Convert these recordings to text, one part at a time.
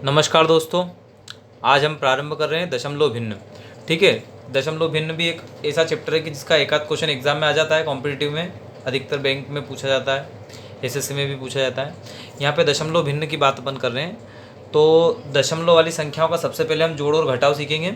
नमस्कार दोस्तों, आज हम प्रारंभ कर रहे हैं दशमलव भिन्न। ठीक है, दशमलव भिन्न भी एक ऐसा चैप्टर है कि जिसका एक आध क्वेश्चन एग्जाम में आ जाता है, कॉम्पिटिटिव में अधिकतर बैंक में पूछा जाता है, एसएससी में भी पूछा जाता है। यहाँ पे दशमलव भिन्न की बात अपन कर रहे हैं। तो दशमलव वाली संख्याओं का सबसे पहले हम जोड़ और घटाव सीखेंगे।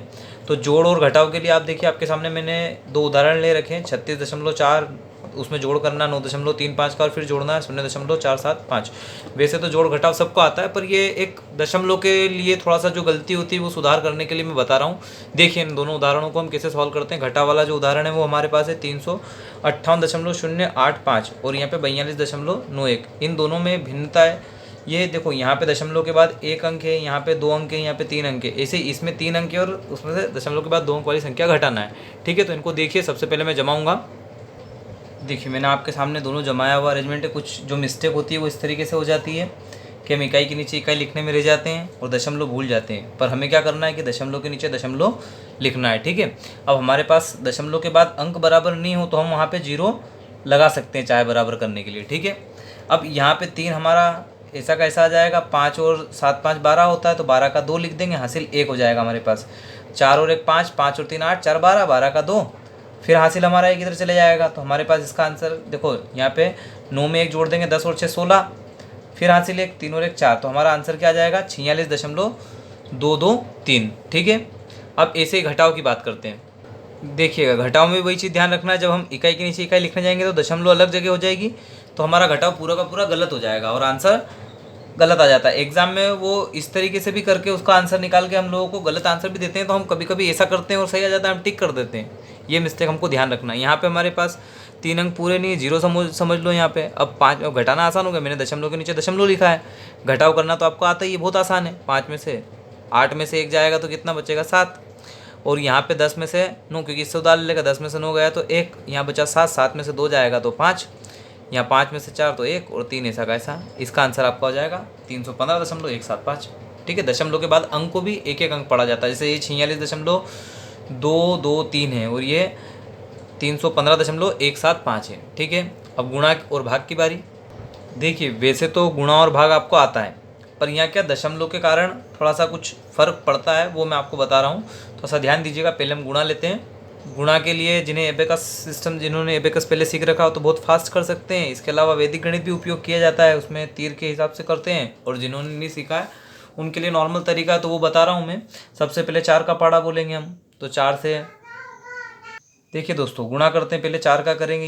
तो जोड़ और घटाव के लिए आप देखिए, आपके सामने मैंने दो उदाहरण ले रखे हैं। 36.4 उसमें जोड़ करना 9.35 का और फिर जोड़ना है 0.475। वैसे तो जोड़ घटाव सबको आता है, पर ये एक दशमलव के लिए थोड़ा सा जो गलती होती है वो सुधार करने के लिए मैं बता रहा हूँ। देखिए इन दोनों उदाहरणों को हम कैसे सॉल्व करते हैं। घटाव वाला जो उदाहरण है वो हमारे पास है 358.085 और यहाँ पे 42.91। इन दोनों में भिन्नता है, ये देखो यहाँ पे दशमलव के बाद एक अंक है, यहाँ पे 2 अंक है, यहाँ पे 3 अंक है। ऐसे इसमें 3 अंक है और उसमें से दशमलव के बाद 2 अंक वाली संख्या घटाना है। ठीक है, तो इनको देखिए, सबसे पहले मैं जमाऊंगा। देखिए मैंने आपके सामने दोनों जमाया हुआ अरेंजमेंट है। कुछ जो मिस्टेक होती है वो इस तरीके से हो जाती है कि हम इकाई के नीचे इकाई लिखने में रह जाते हैं और दशमलव भूल जाते हैं। पर हमें क्या करना है कि दशमलव के नीचे दशमलव लिखना है। ठीक है, अब हमारे पास दशमलव के बाद अंक बराबर नहीं हो तो हम वहाँ पे 0 लगा सकते हैं चाहे बराबर करने के लिए। ठीक है, अब यहाँ पे 3 हमारा ऐसा कैसा आ जाएगा, 5 और 7 5 12 होता है, तो 12 का 2 लिख देंगे, हासिल 1 हो जाएगा हमारे पास। 4 और 1 5, 5 और 3 8, 4 12, 12 का 2, फिर हासिल हमारा एक इधर चले जाएगा। तो हमारे पास इसका आंसर देखो, यहाँ पे 9 में 1 जोड़ देंगे, 10 और 6 16, फिर हासिल 1, 3 और 1 4, तो हमारा आंसर क्या आ जाएगा 46.223। ठीक है, अब ऐसे ही घटाव की बात करते हैं। देखिएगा घटाव में वही चीज़ ध्यान रखना है, जब हम इकाई के नीचे इकाई लिखने जाएंगे तो दशमलव अलग जगह हो जाएगी, तो हमारा घटाव पूरा का पूरा गलत हो जाएगा और आंसर गलत आ जाता है। एग्जाम में वो इस तरीके से भी करके उसका आंसर निकाल के हम लोगों को गलत आंसर भी देते हैं, तो हम कभी कभी ऐसा करते हैं और सही आ जाता है, हम टिक कर देते हैं। ये मिस्टेक हमको ध्यान रखना है। यहाँ पे हमारे पास 3 अंक पूरे नहीं है, 0 समझ लो यहाँ पे। अब 5 घटाना आसान हो गया, मैंने दशमलव के नीचे दशमलव लिखा है। घटाव करना तो आपको आता ही है, बहुत आसान है। 5 में से 8 में से 1 जाएगा तो कितना बचेगा 7, और यहाँ पे 10 में से 9, क्योंकि इससे उधार लेगा, 10 में से 9 गया तो 1, यहाँ बचा 7, 7 में से 2 जाएगा तो 5, यहाँ 5 में से 4 तो 1 और 3 ऐसा कैसा। इसका आंसर आपका हो जाएगा 315.175। ठीक है, दशमलव के बाद अंक को भी एक एक अंक पढ़ा जाता है। जैसे ये 46.223 है और ये 315.175 है। ठीक है, अब गुणा और भाग की बारी। देखिए वैसे तो गुणा और भाग आपको आता है, पर यहाँ क्या दशमलव के कारण थोड़ा सा कुछ फ़र्क पड़ता है, वो मैं आपको बता रहा हूँ, थोड़ा सा ध्यान दीजिएगा। पहले हम गुणा लेते हैं। गुणा के लिए जिन्हें एबेकस सिस्टम, जिन्होंने एबेकस पहले सीख रखा हो तो बहुत फास्ट कर सकते हैं। इसके अलावा वैदिक गणित भी उपयोग किया जाता है, उसमें तीर के हिसाब से करते हैं, और जिन्होंने नहीं सीखा है उनके लिए नॉर्मल तरीका है, तो वो बता रहा हूँ मैं। सबसे पहले 4 का पहाड़ा बोलेंगे हम, तो 4 से देखिए दोस्तों गुणा करते हैं। पहले 4 का करेंगे,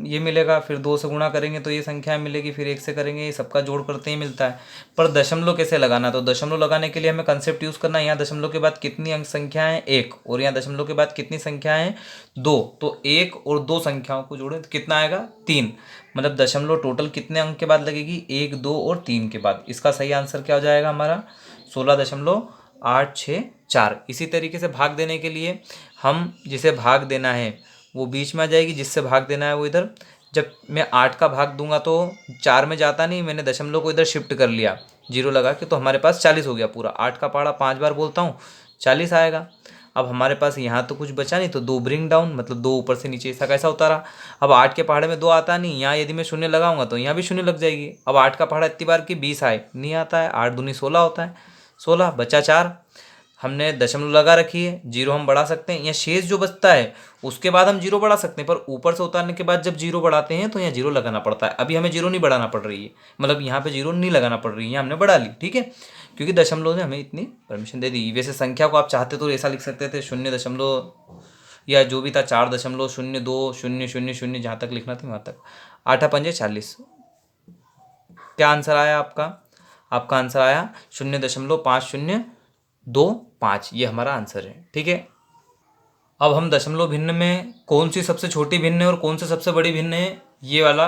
ये मिलेगा, फिर 2 से गुणा करेंगे तो ये संख्या मिलेगी, फिर 1 से करेंगे, ये सबका जोड़ करते ही मिलता है। पर दशमलव कैसे लगाना, तो दशमलव लगाने के लिए हमें कंसेप्ट यूज़ करना है। यहाँ दशमलव के बाद कितनी अंक संख्या है 1, और यहाँ दशमलव के बाद कितनी संख्या है 2, तो 1 और 2 संख्याओं को जोड़ें तो कितना आएगा 3। मतलब दशमलव टोटल कितने अंक के बाद लगेगी, 1 2 और 3 के बाद। इसका सही आंसर क्या हो जाएगा हमारा 16.864। इसी तरीके से भाग देने के लिए हम जिसे भाग देना है वो बीच में आ जाएगी, जिससे भाग देना है वो इधर। जब मैं 8 का भाग दूंगा तो 4 में जाता नहीं, मैंने दशमलव को इधर शिफ्ट कर लिया 0 लगा के, तो हमारे पास 40 हो गया पूरा। 8 का पहाड़ा 5 बार बोलता हूँ 40 आएगा। अब हमारे पास यहाँ तो कुछ बचा नहीं, तो 2 ब्रिंग डाउन, मतलब 2 ऊपर से नीचे, ऐसा कैसा उतारा। अब 8 के पहाड़े में 2 आता नहीं, यहाँ यदि मैं शून्य लगाऊंगा तो यहाँ भी शून्य लग जाएगी। अब 8 का पहाड़ा इतनी बार की 20 आए, नहीं आता है। 8 दूनी 16 होता है, 16 बचा 4, हमने दशमलव लगा रखी है, 0 हम बढ़ा सकते हैं। यहाँ शेष जो बचता है उसके बाद हम 0 बढ़ा सकते हैं, पर ऊपर से उतारने के बाद जब 0 बढ़ाते हैं तो यहाँ 0 लगाना पड़ता है। अभी हमें 0 नहीं बढ़ाना पड़ रही है, मतलब यहाँ पे 0 नहीं लगाना पड़ रही है, हमने बढ़ा ली। ठीक है, क्योंकि दशमलव ने हमें इतनी परमिशन दे दी। वैसे संख्या को आप चाहते तो ऐसा लिख सकते थे 0 या जो भी था 4.020000, जहाँ तक लिखना था वहाँ तक। 8 पंजे 40। क्या आंसर आया आपका, आपका आंसर आया 0.5025, ये हमारा आंसर है। ठीक है, अब हम दशमलव भिन्न में कौन सी सबसे छोटी भिन्न है और कौन सी सबसे बड़ी भिन्न है, ये वाला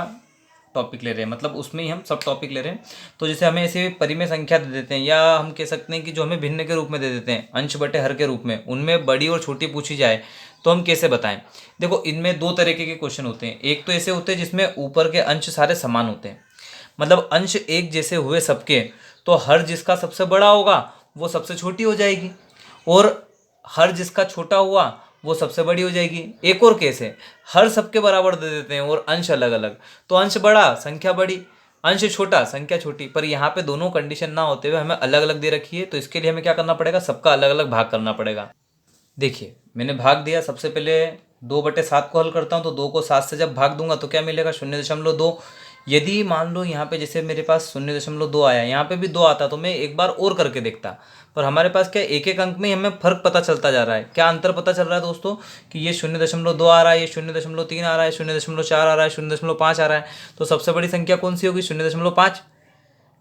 टॉपिक ले रहे हैं, मतलब उसमें ही हम सब टॉपिक ले रहे हैं। तो जैसे हमें ऐसे परिमेय संख्या दे देते हैं, या हम कह सकते हैं कि जो हमें भिन्न के रूप में दे देते हैं, अंश बटे हर के रूप में, उनमें बड़ी और छोटी पूछी जाए तो हम कैसे बताएं। देखो इनमें 2 तरीके के क्वेश्चन होते हैं। एक तो ऐसे होते हैं जिसमें ऊपर के अंश सारे समान होते हैं, मतलब अंश एक जैसे हुए सबके, तो हर जिसका सबसे बड़ा होगा वो सबसे छोटी हो जाएगी, और हर जिसका छोटा हुआ वो सबसे बड़ी हो जाएगी। एक और केस है, हर सबके बराबर दे देते हैं और अंश अलग अलग, तो अंश बड़ा संख्या बड़ी। अंश छोटा, संख्या छोटी, पर यहाँ पे दोनों कंडीशन ना होते हुए हमें अलग अलग दे रखी है, तो इसके लिए हमें क्या करना पड़ेगा, सबका अलग अलग भाग करना पड़ेगा। देखिए मैंने भाग दिया, सबसे पहले 2/7 को हल करता हूँ, तो 2 को 7 से जब भाग दूंगा तो क्या मिलेगा, 0.2। यदि मान लो यहाँ पे जैसे मेरे पास 0.2 आया, यहाँ पे भी 2 आता तो मैं एक बार और करके देखता, पर हमारे पास क्या एक एक अंक में हमें फर्क पता चलता जा रहा है। क्या अंतर पता चल रहा है दोस्तों, कि ये 0.2 आ रहा है, ये 0.3 आ रहा है, 0.4 आ रहा है, 0.5 आ रहा है, तो सबसे बड़ी संख्या कौन सी होगी, 0.5।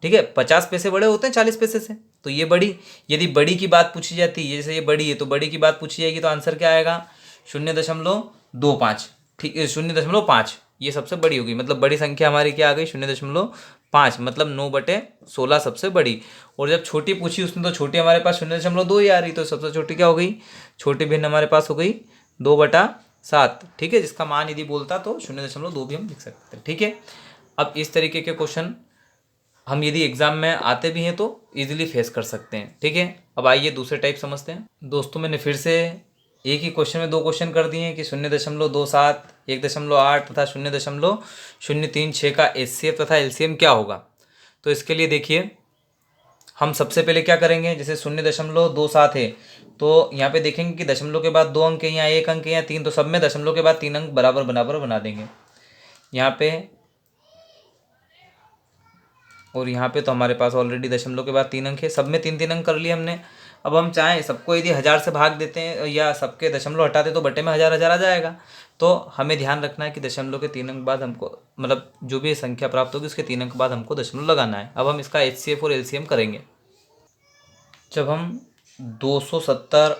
ठीक है, 50 पैसे बड़े होते हैं 40 पैसे से, तो ये बड़ी। यदि बड़ी की बात पूछी जाती है, जैसे ये बड़ी है तो बड़ी की बात पूछी जाएगी, तो आंसर क्या आएगा, 0.25। ठीक है, 0.5 ये सबसे बड़ी होगी, मतलब बड़ी संख्या हमारी क्या आ गई, 0.5, मतलब 9/16 सबसे बड़ी। और जब छोटी पूछी उसने, तो छोटी हमारे पास 0.2 ही आ रही, तो सबसे छोटी क्या हो गई, छोटी भिन्न हमारे पास हो गई 2/7। ठीक है, जिसका मान यदि बोलता तो 0.2 भी हम लिख सकते हैं। ठीक है, अब इस तरीके के क्वेश्चन हम यदि एग्जाम में आते भी हैं तो इजीली फेस कर सकते हैं। ठीक है, अब आइए दूसरे टाइप समझते हैं। दोस्तों मैंने फिर से एक ही क्वेश्चन में 2 क्वेश्चन कर दिए हैं कि 0.27, 1.8 तथा 0.036 का HCF तथा LCM क्या होगा। तो इसके लिए देखिए हम सबसे पहले क्या करेंगे, जैसे 0.27 है तो यहाँ पे देखेंगे कि दशमलव के बाद 2 अंक है, यहाँ 1 अंक है, यहाँ 3, तो सब में दशमलव के बाद 3 अंक बराबर बराबर बना देंगे यहाँ पे। और यहाँ पे तो हमारे पास ऑलरेडी दशमलव के बाद 3 अंक है, सब में 3 3 अंक कर लिए हमने। अब हम चाहें सबको यदि 1000 से भाग देते हैं या सबके दशमलव हटा दे तो बटे में 1000 1000 आ जाएगा। तो हमें ध्यान रखना है कि दशमलव के 3 अंक बाद हमको, मतलब जो भी संख्या प्राप्त होगी उसके 3 अंक बाद हमको दशमलव लगाना है। अब हम इसका HCF और LCM करेंगे। जब हम 270,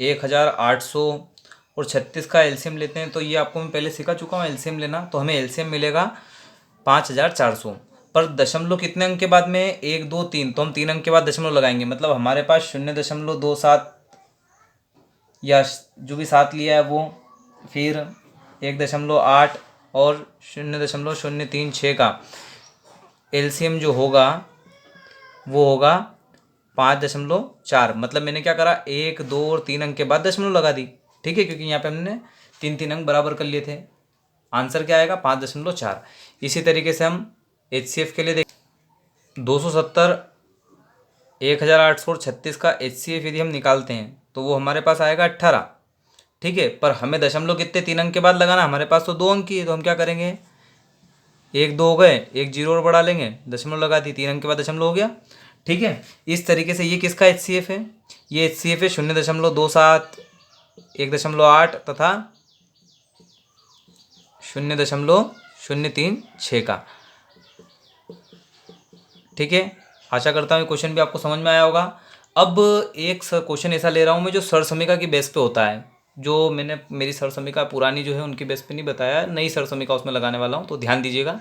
1800 और 36 का LCM लेते हैं, तो ये आपको मैं पहले सिखा चुका हूँ LCM लेना, तो हमें LCM मिलेगा 5400। पर दशमलव कितने अंक के बाद में, 1 2 3, तो हम 3 अंक के बाद दशमलव लगाएंगे, मतलब हमारे पास 0.27 या जो भी 7 लिया है वो, फिर 1.8 और 0.036 का LCM जो होगा वो होगा 5.4। मतलब मैंने क्या करा, 1 2 और 3 अंक के बाद दशमलव लगा दी। ठीक है, क्योंकि यहाँ पे हमने 3 3 अंक बराबर कर लिए थे। आंसर क्या आएगा, 5.4। इसी तरीके से हम HCF के लिए देख, 270, 1800 और 36 का HCF यदि हम निकालते हैं तो वो हमारे पास आएगा 18। ठीक है, पर हमें दशमलव कितने 3 अंक के बाद लगाना, हमारे पास तो 2 अंक की है, तो हम क्या करेंगे, 1 2 हो गए, एक जीरो और बढ़ा लेंगे, दशमलव लगा दी, 3 अंक के बाद दशमलव हो गया। ठीक है, इस तरीके से ये किसका HCF है, ये HCF है 0.27, 1.8 तथा 0.036 का। ठीक है, आशा करता हूँ क्वेश्चन भी आपको समझ में आया होगा। अब एक क्वेश्चन ऐसा ले रहा हूँ मैं जो सर समीका की बेस पे होता है, जो मैंने मेरी सर समीका पुरानी जो है उनकी बेस पे नहीं बताया, नई सर समीका उसमें लगाने वाला हूँ, तो ध्यान दीजिएगा।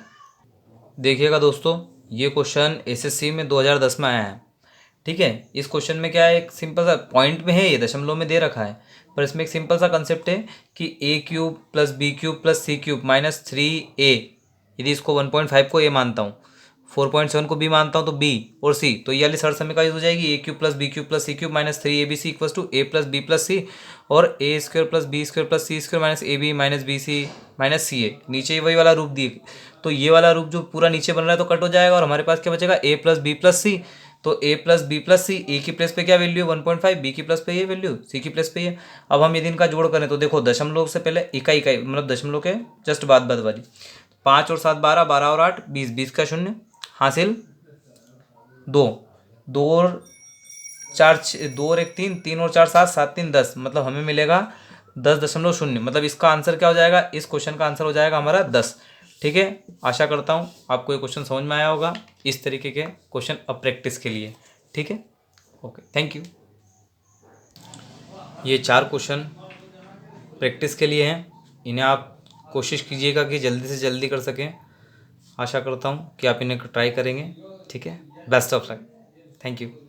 देखिएगा दोस्तों, ये क्वेश्चन SSC में 2010 में आया है। ठीक है, इस क्वेश्चन में क्या है, एक सिंपल सा पॉइंट में है, ये दशमलव में दे रखा है, पर इसमें एक सिंपल सा कंसेप्ट है कि A³ + B³ + C³ - 3A, यदि इसको 1.5 को A मानता हूँ, 4.7 को B मानता हूँ, तो B और C, तो ये वाली सर समीका यूज हो जाएगी, A³ + B³ + C³ - 3ABC = A + B + C, और A² + B² + C² - AB - BC - CA। नीचे वही वाला रूप दिए, तो ये वाला रूप जो पूरा नीचे बन रहा है तो कट हो जाएगा, और हमारे पास क्या बचेगा, A + B + C। तो A + B + C, A की प्लेस पे क्या वैल्यू है 1.5, B की प्लेस पे ये वैल्यू, C की प्लेस पे ये। अब हम यदि इनका जोड़ करें तो देखो दशमलव से पहले इकाई इकाई, मतलब दशमलव के जस्ट बाद वाली, 5 और 7 12, 12 और 8 20, 20 का 0 हासिल 2, 2 और 4 2 और 1 3, 3 और 4 7, 7 3 10, मतलब हमें मिलेगा 10.0। मतलब इसका आंसर क्या हो जाएगा, इस क्वेश्चन का आंसर हो जाएगा हमारा 10। ठीक है, आशा करता हूँ आपको ये क्वेश्चन समझ में आया होगा, इस तरीके के क्वेश्चन अब प्रैक्टिस के लिए। ठीक है, ओके, थैंक यू। ये 4 क्वेश्चन प्रैक्टिस के लिए हैं, इन्हें आप कोशिश कीजिएगा कि जल्दी से जल्दी कर सकें। आशा करता हूँ कि आप इन्हें ट्राई करेंगे। ठीक है, best of luck, thank you.